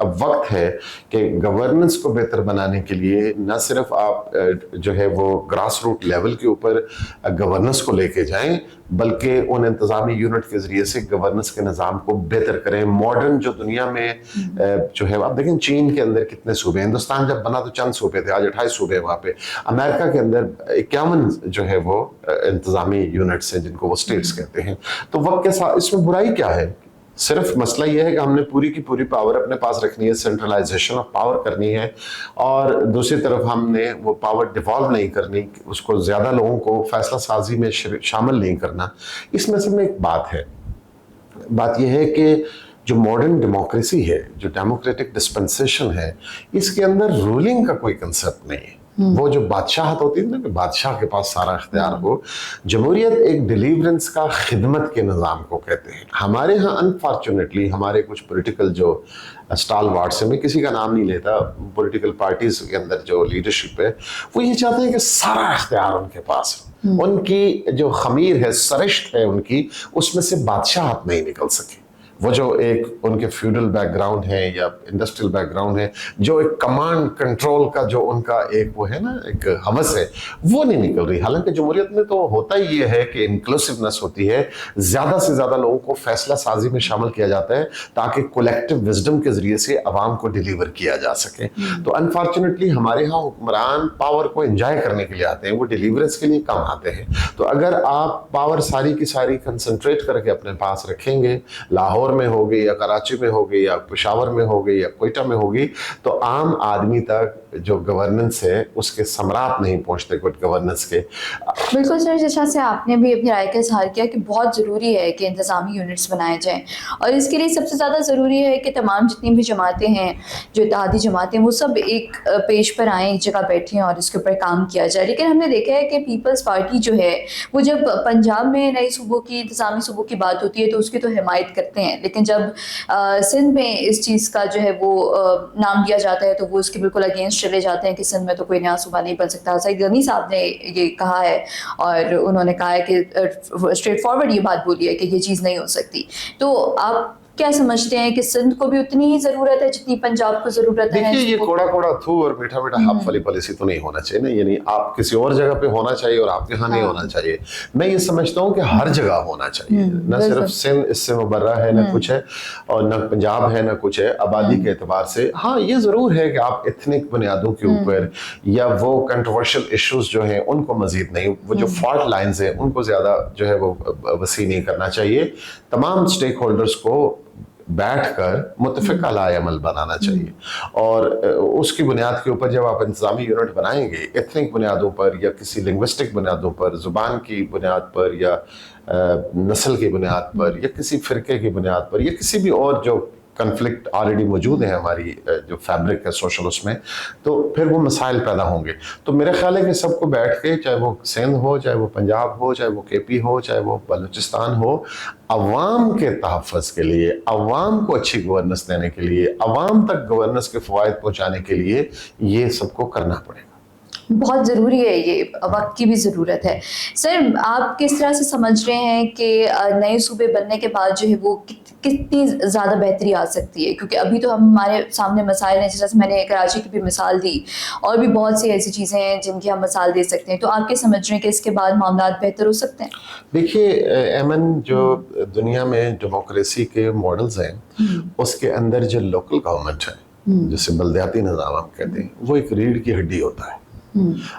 اب وقت ہے کہ گورننس کو بہتر بنانے کے لیے نہ صرف آپ جو ہے وہ گراس روٹ لیول کے اوپر گورننس کو لے کے جائیں، بلکہ ان انتظامی یونٹ کے ذریعے سے گورننس کے نظام کو بہتر کریں. ماڈرن جو دنیا میں جو ہے آپ دیکھیں چین کے اندر کتنے صوبے ہیں، ہندوستان جب بنا تو چند صوبے تھے، آج 28 صوبے ہیں وہاں پہ. امریکہ کے اندر 51 جو ہے وہ انتظامی یونٹس ہیں جن کو وہ اسٹیٹس کہتے ہیں. تو وقت کے ساتھ اس میں برائی کیا ہے؟ صرف مسئلہ یہ ہے کہ ہم نے پوری کی پوری پاور اپنے پاس رکھنی ہے، سینٹرلائزیشن آف پاور کرنی ہے، اور دوسری طرف ہم نے وہ پاور ڈیوالو نہیں کرنی، اس کو زیادہ لوگوں کو فیصلہ سازی میں شامل نہیں کرنا. اس مسئلے میں ایک بات یہ ہے کہ جو ماڈرن ڈیموکریسی ہے، جو ڈیموکریٹک ڈسپنسیشن ہے، اس کے اندر رولنگ کا کوئی کنسپٹ نہیں ہے. وہ جو بادشاہت ہوتی ہے نا کہ بادشاہ کے پاس سارا اختیار ہو، جمہوریت ایک ڈیلیورنس کا خدمت کے نظام کو کہتے ہیں. ہمارے ہاں انفارچونیٹلی ہمارے کچھ پولیٹیکل جو اسٹال وارڈس ہیں، میں کسی کا نام نہیں لیتا، پولیٹیکل پارٹیز کے اندر جو لیڈرشپ ہے وہ یہ چاہتے ہیں کہ سارا اختیار ان کے پاس ہو. ان کی جو خمیر ہے، سرشت ہے ان کی، اس میں سے بادشاہت نہیں نکل سکی. وہ جو ایک ان کے فیوڈل بیک گراؤنڈ ہے یا انڈسٹریل بیک گراؤنڈ ہے، جو ایک کمانڈ کنٹرول کا جو ان کا ایک وہ ہے نا ایک ہوس ہے، وہ نہیں نکل رہی. حالانکہ جمہوریت میں تو ہوتا ہی یہ ہے کہ انکلوسیونیس ہوتی ہے، زیادہ سے زیادہ لوگوں کو فیصلہ سازی میں شامل کیا جاتا ہے تاکہ کولیکٹیو وزڈم کے ذریعے سے عوام کو ڈیلیور کیا جا سکے. تو انفارچونیٹلی ہمارے ہاں حکمران پاور کو انجوائے کرنے کے لیے آتے ہیں، وہ ڈیلیورنس کے لیے کم آتے ہیں. تو اگر آپ پاور ساری کی ساری کنسنٹریٹ کر کے اپنے پاس رکھیں گے، لاہور میں ہوگی یا کراچی میں ہوگی یا پشاور میں ہوگی یا کوئٹہ میں ہوگی، تو عام آدمی تک جو گورننس ہے اس کے ثمرات نہیں پہنچتے گڈ گورننس کے. بالکل سر، جس طرح سے آپ نے بھی اپنی رائے کا اظہار کیا کہ بہت ضروری ہے کہ انتظامی یونٹس بنائے جائیں، اور اس کے لیے سب سے زیادہ ضروری ہے کہ تمام جتنی بھی جماعتیں ہیں، جو اتحادی جماعتیں، وہ سب ایک پیج پر آئیں، ایک جگہ بیٹھیں اور اس کے اوپر کام کیا جائے. لیکن ہم نے دیکھا ہے کہ پیپلز پارٹی جو ہے وہ جب پنجاب میں نئے صوبوں کی، انتظامی صوبوں کی بات ہوتی ہے تو اس کی تو حمایت کرتے ہیں، لیکن جب سندھ میں اس چیز کا جو ہے وہ نام لیا جاتا ہے تو وہ اس کے بالکل اگینسٹ چلے جاتے ہیں کہ سندھ میں تو کوئی نیا صوبہ نہیں بن سکتا. سعید غنی صاحب نے یہ کہا ہے اور انہوں نے کہا ہے کہ اسٹریٹ فارورڈ یہ بات بولی ہے کہ یہ چیز نہیں ہو سکتی. تو آپ کیا سمجھتے ہیں کہ سندھ کو بھی اتنی ہی ضرورت ہے جتنی پنجاب کو ضرورت ہے؟ دیکھیے، یہ کوڑا کوڑا تھو اور میٹھا میٹھا ہاف والی پالیسی تو نہیں ہونا چاہیے نا. یعنی آپ کسی اور جگہ پہ ہونا چاہیے اور آپ کے ہاں نہیں ہونا چاہیے. میں یہ سمجھتا ہوں کہ ہر جگہ ہونا چاہیے، نہ صرف سندھ اس سے مبرہ ہے، نہ کچھ ہے، اور نہ پنجاب ہے، نہ کچھ ہے. آبادی کے اعتبار سے ہاں یہ ضرور ہے کہ آپ ایتھنک بنیادوں کے اوپر یا وہ کنٹروورشل ایشوز جو ہیں ان کو مزید نہیں، وہ جو فالٹ لائنز ہیں ان کو زیادہ جو ہے وہ وسیع نہیں کرنا چاہیے. تمام اسٹیک ہولڈرز کو بیٹھ کر متفق علی عمل بنانا چاہیے، اور اس کی بنیاد کے اوپر جب آپ انتظامی یونٹ بنائیں گے، ایتھنک بنیادوں پر یا کسی لنگوسٹک بنیادوں پر، زبان کی بنیاد پر یا نسل کی بنیاد پر یا کسی فرقے کی بنیاد پر یا کسی بھی اور جو کنفلکٹ آلریڈی موجود ہیں ہماری جو فیبرک ہے سوشل، اس میں تو پھر وہ مسائل پیدا ہوں گے. تو میرا خیال ہے کہ سب کو بیٹھ کے، چاہے وہ سندھ ہو، چاہے وہ پنجاب ہو، چاہے وہ کے پی ہو، چاہے وہ بلوچستان ہو، عوام کے تحفظ کے لیے، عوام کو اچھی گورننس دینے کے لیے، عوام تک گورننس کے فوائد پہنچانے کے لیے یہ سب کو کرنا پڑے گا. بہت ضروری ہے، یہ وقت کی بھی ضرورت ہے. سر، آپ کس طرح سے سمجھ رہے ہیں کہ نئے صوبے بننے کے بعد جو ہے وہ کتنی زیادہ بہتری آ سکتی ہے؟ کیونکہ ابھی تو ہمارے سامنے مسائل ہیں، جیسے میں نے کراچی کی بھی مثال دی، اور بھی بہت سی ایسی چیزیں ہیں جن کی ہم مثال دے سکتے ہیں. تو آپ کیا سمجھ رہے ہیں کہ اس کے بعد معاملات بہتر ہو سکتے ہیں؟ دیکھیے ایمن، جو دنیا میں ڈیموکریسی کے ماڈلز ہیں اس کے اندر جو لوکل گورنمنٹ ہے، جسے بلدیاتی نظام ہم کہتے ہیں، وہ ایک ریڑھ کی ہڈی ہوتا ہے.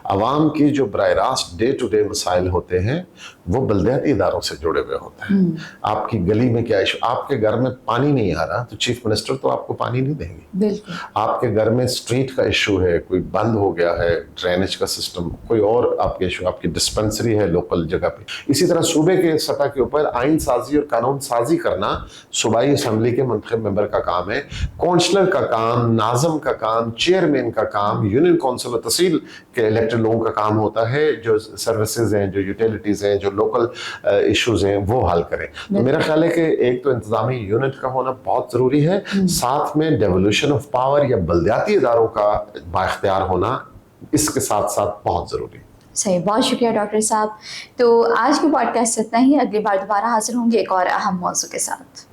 عوام کی جو براہ راست ڈے ٹو ڈے مسائل ہوتے ہیں وہ بلدیاتی اداروں سے جڑے ہوئے ہوتے ہیں. آپ کی گلی میں کیا ایشو، آپ کے گھر میں پانی نہیں آ رہا تو چیف منسٹر تو آپ کو پانی نہیں دیں گے. بالکل. آپ کے گھر میں اسٹریٹ کا ایشو ہے، کوئی بند ہو گیا ہے ڈرینیج کا سسٹم، کوئی اور آپ کے ایشو، آپ کی ڈسپنسری ہے لوکل جگہ پہ. اسی طرح صوبے کے سطح کے اوپر آئین سازی اور قانون سازی کرنا صوبائی اسمبلی کے منتخب ممبر کا کام ہے. کونسلر کا کام، ناظم کا کام، چیئرمین کا کام، یونین کونسل اور تحصیل کے الیکٹڈ لوگوں کا کام ہوتا ہے جو سروسز ہیں، جو یوٹیلیٹیز ہیں، جو لوکل ایشوز ہیں وہ حل کریں. تو میرا خیال ہے کہ ایک تو انتظامی یونٹ کا ہونا بہت ضروری ہے، ساتھ میں ڈیولوشن آف پاور یا بلدیاتی اداروں کا بااختیار ہونا اس کے ساتھ ساتھ بہت ضروری ہے. صحیح، بہت شکریہ ڈاکٹر صاحب. تو آج کی پوڈ کاسٹ اتنا ہی. اگلی بار دوبارہ حاضر ہوں گے ایک اور اہم موضوع کے ساتھ.